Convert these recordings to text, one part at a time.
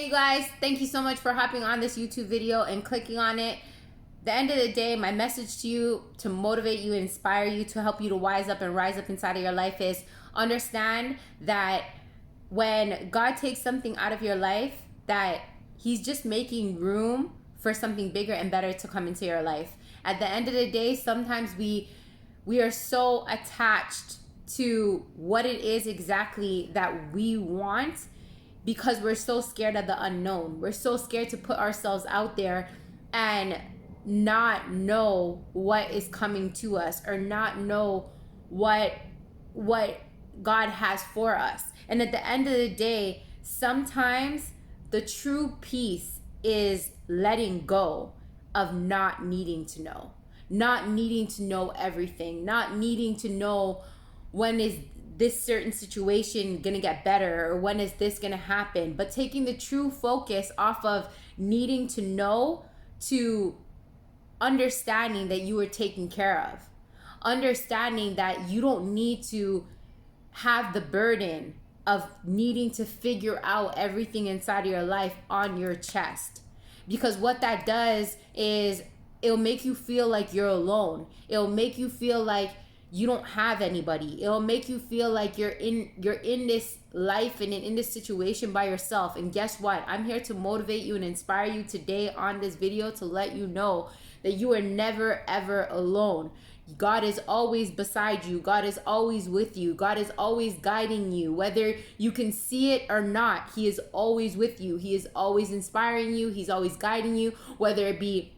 Hey you guys, thank you so much for hopping on this YouTube video and clicking on it. The end of the day, my message to you, to motivate you, inspire you, to help you to wise up and rise up inside of your life is understand that when God takes something out of your life, that he's just making room for something bigger and better to come into your life. At the end of the day, sometimes we are so attached to what it is exactly that we want because we're so scared of the unknown. We're so scared to put ourselves out there and not know what is coming to us, or not know what God has for us. And at the end of the day, sometimes the true peace is letting go of not needing to know. Not needing to know everything, not needing to know when is this certain situation gonna get better, or when is this gonna happen, but taking the true focus off of needing to know to understanding that you are taken care of, understanding that you don't need to have the burden of needing to figure out everything inside of your life on your chest. Because what that does is it'll make you feel like you're alone. It'll make you feel like you don't have anybody. It'll make you feel like you're in this life and in this situation by yourself. And guess what? I'm here to motivate you and inspire you today on this video to let you know that you are never ever alone. God is always beside you. God is always with you. God is always guiding you. Whether you can see it or not, he is always with you. He is always inspiring you. He's always guiding you, whether it be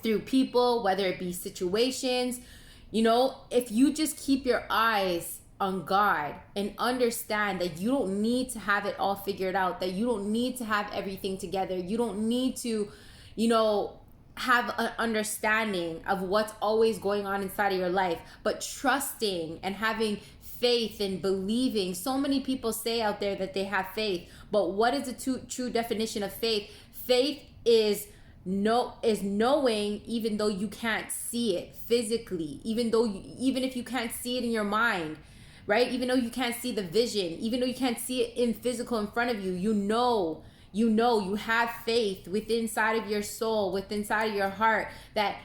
through people, whether it be situations. You know, if you just keep your eyes on God and understand that you don't need to have it all figured out, that you don't need to have everything together, you don't need to, have an understanding of what's always going on inside of your life, but trusting and having faith and believing. So many people say out there that they have faith, but what is the true definition of faith? Faith is knowing, even though you can't see it physically, even if you can't see it in your mind, right? Even though you can't see the vision, even though you can't see it in physical in front of you, you have faith within inside of your soul, within inside of your heart, that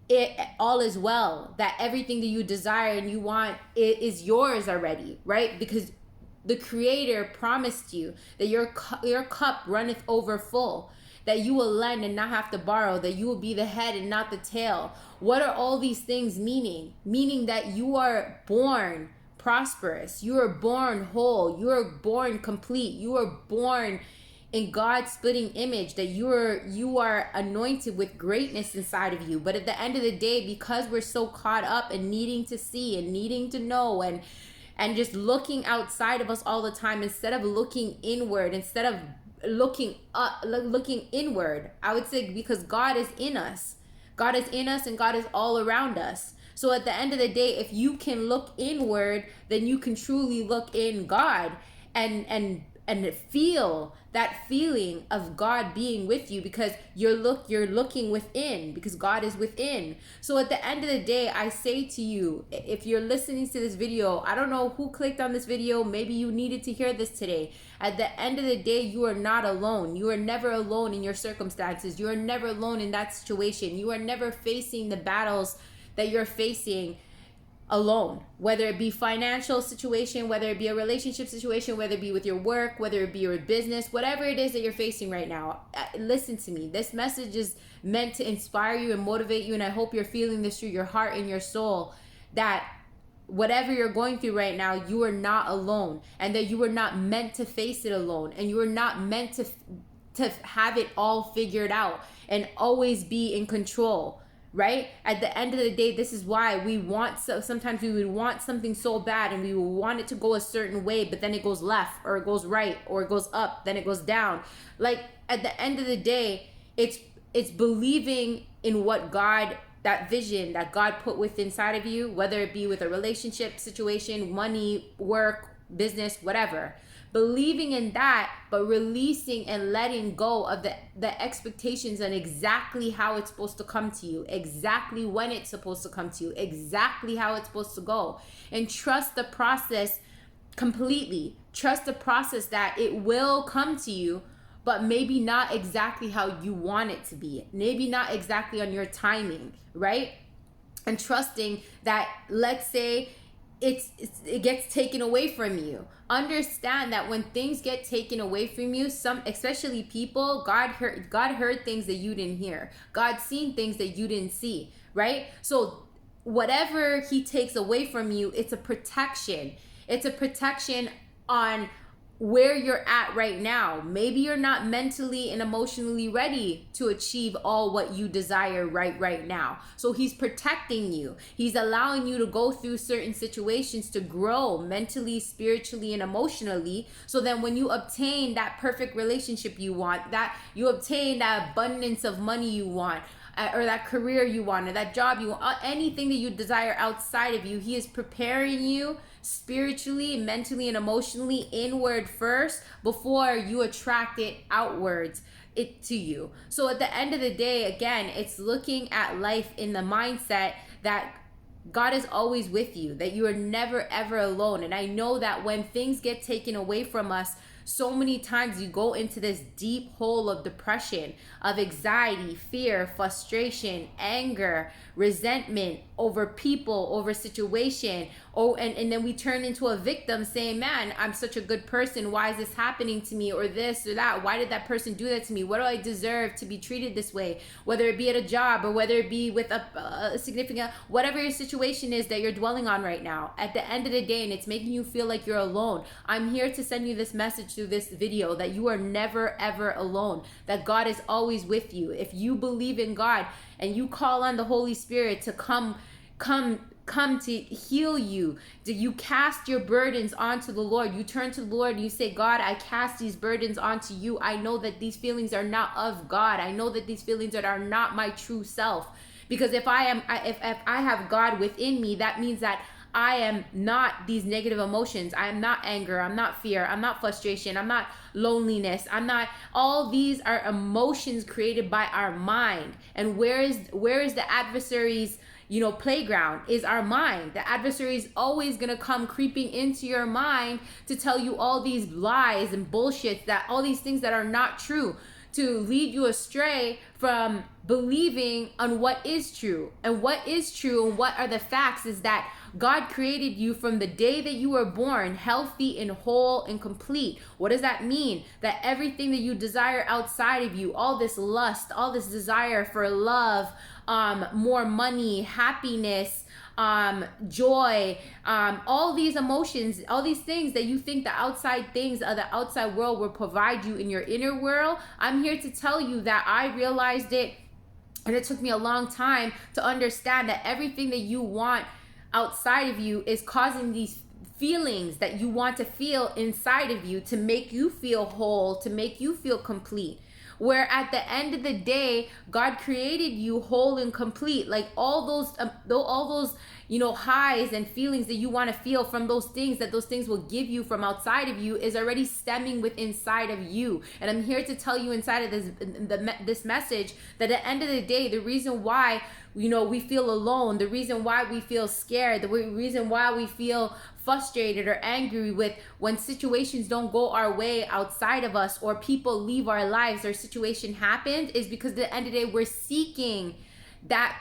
it all is well, that everything that you desire and you want, it is yours already, right? Because the Creator promised you that your cup runneth over full, that you will lend and not have to borrow, that you will be the head and not the tail. What are all these things meaning? Meaning that you are born prosperous, you are born whole, you are born complete, you are born in God's splitting image, that you are anointed with greatness inside of you. But at the end of the day, because we're so caught up in needing to see and needing to know and just looking outside of us all the time, instead of looking inward, instead of looking inward, I would say, because God is in us. God is in us and God is all around us. So at the end of the day, if you can look inward, then you can truly look in God and feel that feeling of God being with you, because you're looking within, because God is within. So at the end of the day, I say to you, if you're listening to this video, I don't know who clicked on this video, maybe you needed to hear this today. At the end of the day, you are not alone. You are never alone in your circumstances. You are never alone in that situation. You are never facing the battles that you're facing alone, whether it be financial situation, whether it be a relationship situation, whether it be with your work, whether it be your business, whatever it is that you're facing right now. Listen to me. This message is meant to inspire you and motivate you, and I hope you're feeling this through your heart and your soul, that whatever you're going through right now, you are not alone, and that you were not meant to face it alone, and you are not meant to have it all figured out and always be in control. Right? At the end of the day, this is why sometimes we would want something so bad and we would want it to go a certain way, but then it goes left, or it goes right, or it goes up, then it goes down. Like, at the end of the day, it's believing in what God, that vision that God put within inside of you, whether it be with a relationship situation, money, work, business, whatever. Believing in that, but releasing and letting go of the expectations and exactly how it's supposed to come to you, exactly when it's supposed to come to you, exactly how it's supposed to go. And trust the process completely. Trust the process that it will come to you, but maybe not exactly how you want it to be. Maybe not exactly on your timing, right? And trusting that, let's say it gets taken away from you. Understand that when things get taken away from you, some, especially people, God heard things that you didn't hear. God seen things that you didn't see, right? So whatever he takes away from you, it's a protection. It's a protection on where you're at right now. Maybe you're not mentally and emotionally ready to achieve all what you desire right now. So he's protecting you. He's allowing you to go through certain situations to grow mentally, spiritually, and emotionally. So then when you obtain that perfect relationship you want, that you obtain that abundance of money you want, or that career you want, or that job you want, anything that you desire outside of you, he is preparing you spiritually, mentally, and emotionally inward first before you attract it outwards to you. So at the end of the day, again, it's looking at life in the mindset that God is always with you, that you are never ever alone. And I know that when things get taken away from us, so many times you go into this deep hole of depression, of anxiety, fear, frustration, anger, resentment over people, over situation. And then we turn into a victim saying, man, I'm such a good person. Why is this happening to me? Or this or that. Why did that person do that to me? What do I deserve to be treated this way? Whether it be at a job or whether it be with a significant, whatever your situation is that you're dwelling on right now. At the end of the day, and it's making you feel like you're alone, I'm here to send you this message through this video that you are never ever alone, that God is always with you. If you believe in God and you call on the Holy Spirit to come to heal you, that you cast your burdens onto the Lord, you turn to the Lord and you say, God, I cast these burdens onto you. I know that these feelings are not of God. I know that these feelings are not my true self. Because if I have God within me, that means that I am not these negative emotions. I am not anger. I'm not fear. I'm not frustration. I'm not loneliness. I'm not, all these are emotions created by our mind. And where is the adversary's playground? Is our mind. The adversary is always going to come creeping into your mind to tell you all these lies and bullshit, that all these things that are not true, to lead you astray from believing on what is true. And what is true and what are the facts is that God created you from the day that you were born healthy and whole and complete. What does that mean? That everything that you desire outside of you, all this lust, all this desire for love, more money, happiness, joy, all these emotions, all these things that you think the outside things of the outside world will provide you in your inner world, I'm here to tell you that I realized it, and it took me a long time to understand that everything that you want outside of you is causing these feelings that you want to feel inside of you to make you feel whole, to make you feel complete. Where at the end of the day, God created you whole and complete. Like all those highs and feelings that you want to feel from those things that those things will give you from outside of you is already stemming with inside of you. And I'm here to tell you inside of this message that at the end of the day, the reason why we feel alone, the reason why we feel scared, the reason why we feel frustrated or angry with when situations don't go our way outside of us, or people leave our lives, or situation happened, is because at the end of the day we're seeking that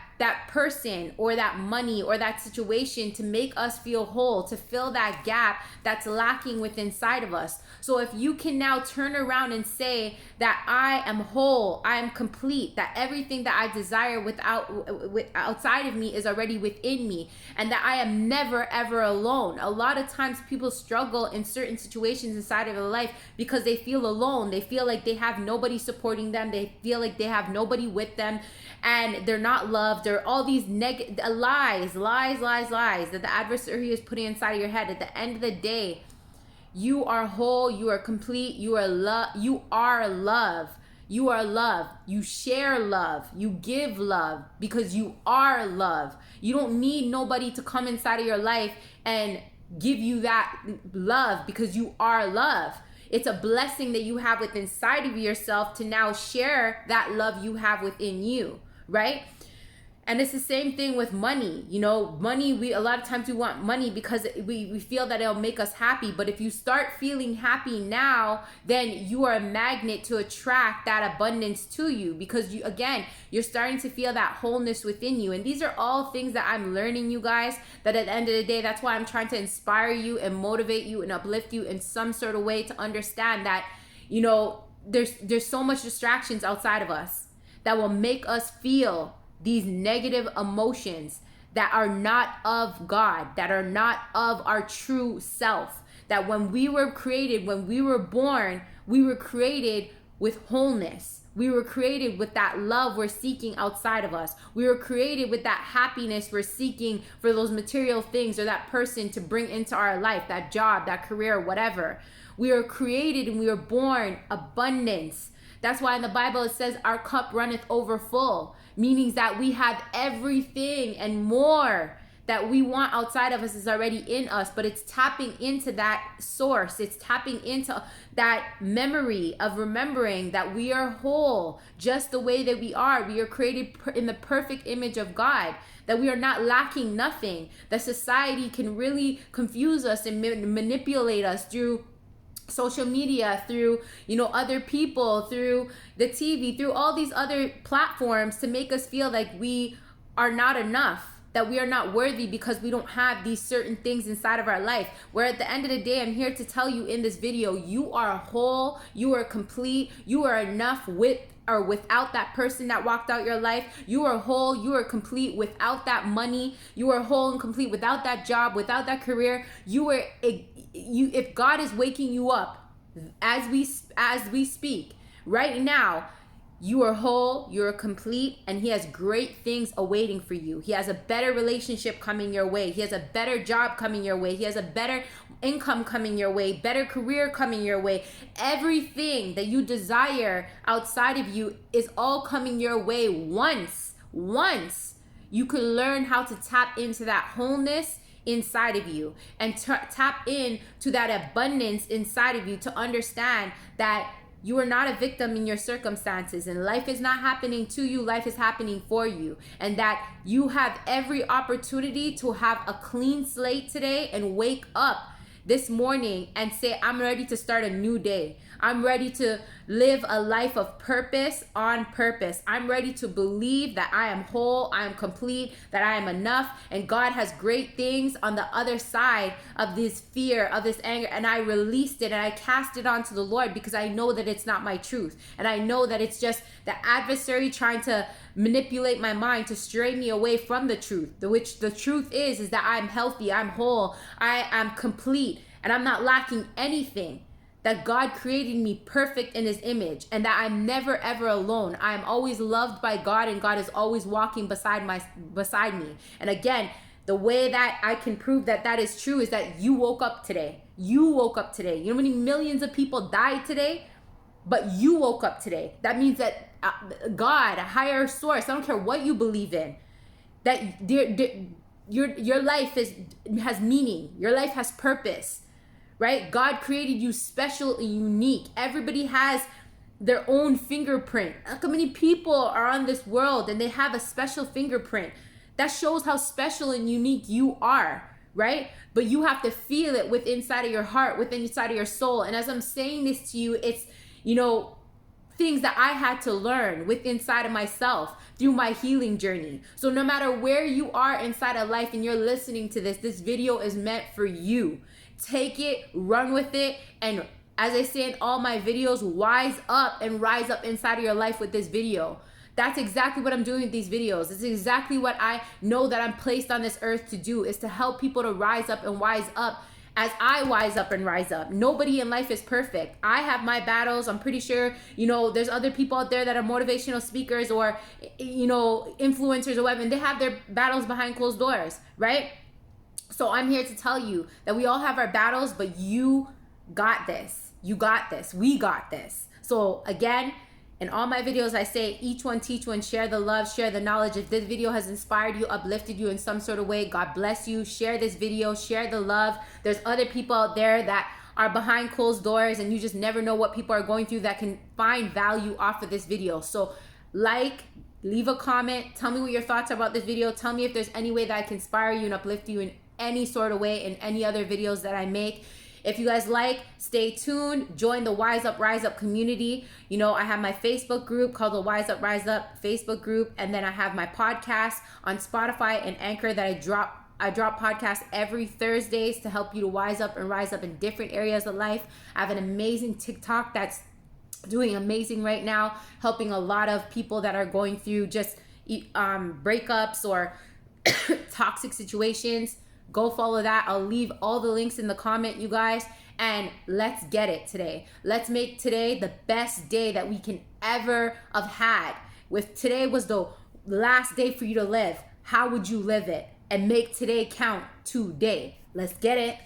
person or that money or that situation to make us feel whole, to fill that gap that's lacking within inside of us. So if you can now turn around and say that I am whole, I am complete, that everything that I desire outside of me is already within me, and that I am never ever alone. A lot of times people struggle in certain situations inside of their life because they feel alone. They feel like they have nobody supporting them. They feel like they have nobody with them, and they're not loved, or all these lies that the adversary is putting inside of your head. At the end of the day, you are whole, you are complete, you are love, you are love. You are love. You share love. You give love because you are love. You don't need nobody to come inside of your life and give you that love because you are love. It's a blessing that you have within inside of yourself to now share that love you have within you, right? And it's the same thing with money. Money, a lot of times we want money because we feel that it'll make us happy. But if you start feeling happy now, then you are a magnet to attract that abundance to you, because you're starting to feel that wholeness within you. And these are all things that I'm learning, you guys, that at the end of the day, that's why I'm trying to inspire you and motivate you and uplift you in some sort of way to understand that, there's so much distractions outside of us that will make us feel these negative emotions that are not of God, that are not of our true self. That when we were created, when we were born, we were created with wholeness. We were created with that love we're seeking outside of us. We were created with that happiness we're seeking for those material things or that person to bring into our life, that job, that career, whatever. We are created and we are born abundance. That's why in the Bible it says our cup runneth over full, meaning that we have everything and more that we want outside of us is already in us, but it's tapping into that source. It's tapping into that memory of remembering that we are whole just the way that we are. We are created in the perfect image of God, that we are not lacking nothing, that society can really confuse us and manipulate us through social media, through other people, through the TV, through all these other platforms to make us feel like we are not enough, that we are not worthy because we don't have these certain things inside of our life. Where at the end of the day, I'm here to tell you in this video, you are whole, you are complete, you are enough with or without that person that walked out your life. You are whole, you are complete without that money. You are whole and complete without that job, without that career. If God is waking you up as we speak right now, you are whole, you're complete, and he has great things awaiting for you. He has a better relationship coming your way. He has a better job coming your way. He has a better income coming your way, better career coming your way. Everything that you desire outside of you is all coming your way once you can learn how to tap into that wholeness inside of you and tap into that abundance inside of you, to understand that you are not a victim in your circumstances, and life is not happening to you, life is happening for you, and that you have every opportunity to have a clean slate today and wake up this morning and say, I'm ready to start a new day. I'm ready to live a life of purpose on purpose. I'm ready to believe that I am whole, I am complete, that I am enough, and God has great things on the other side of this fear, of this anger, and I released it and I cast it onto the Lord because I know that it's not my truth. And I know that it's just the adversary trying to manipulate my mind to stray me away from the truth, which the truth is that I'm healthy, I'm whole, I am complete, and I'm not lacking anything. That God created me perfect in his image, and that I'm never ever alone. I am always loved by God, and God is always walking beside me. And again, the way that I can prove that that is true is that you woke up today. You woke up today. You know how many millions of people died today? But you woke up today. That means that God, a higher source, I don't care what you believe in, that your life has meaning. Your life has purpose. Right? God created you special and unique. Everybody has their own fingerprint. Look how many people are on this world and they have a special fingerprint. That shows how special and unique you are, right? But you have to feel it within inside of your heart, within inside of your soul. And as I'm saying this to you, it's, things that I had to learn within inside of myself through my healing journey. So no matter where you are inside of life and you're listening to this video is meant for you. Take it, run with it, and as I say in all my videos, wise up and rise up inside of your life with this video. That's exactly what I'm doing with these videos. This is exactly what I know that I'm placed on this earth to do, is to help people to rise up and wise up as I wise up and rise up. Nobody in life is perfect. I have my battles. I'm pretty sure, there's other people out there that are motivational speakers or, influencers or whatever, and they have their battles behind closed doors, right? So I'm here to tell you that we all have our battles, but you got this. You got this. We got this. So again, in all my videos, I say each one teach one, share the love, share the knowledge. If this video has inspired you, uplifted you in some sort of way, God bless you. Share this video, share the love. There's other people out there that are behind closed doors and you just never know what people are going through that can find value off of this video. So like, leave a comment. Tell me what your thoughts are about this video. Tell me if there's any way that I can inspire you and uplift you in any sort of way in any other videos that I make. If you guys like, stay tuned. Join the Wise Up, Rise Up community. You know, I have my Facebook group called the Wise Up, Rise Up Facebook group. And then I have my podcast on Spotify and Anchor that I drop podcasts every Thursdays to help you to wise up and rise up in different areas of life. I have an amazing TikTok that's doing amazing right now, helping a lot of people that are going through just breakups or toxic situations. Go follow that. I'll leave all the links in the comment, you guys. And let's get it today. Let's make today the best day that we can ever have had. If today was the last day for you to live, how would you live it? And make today count today. Let's get it.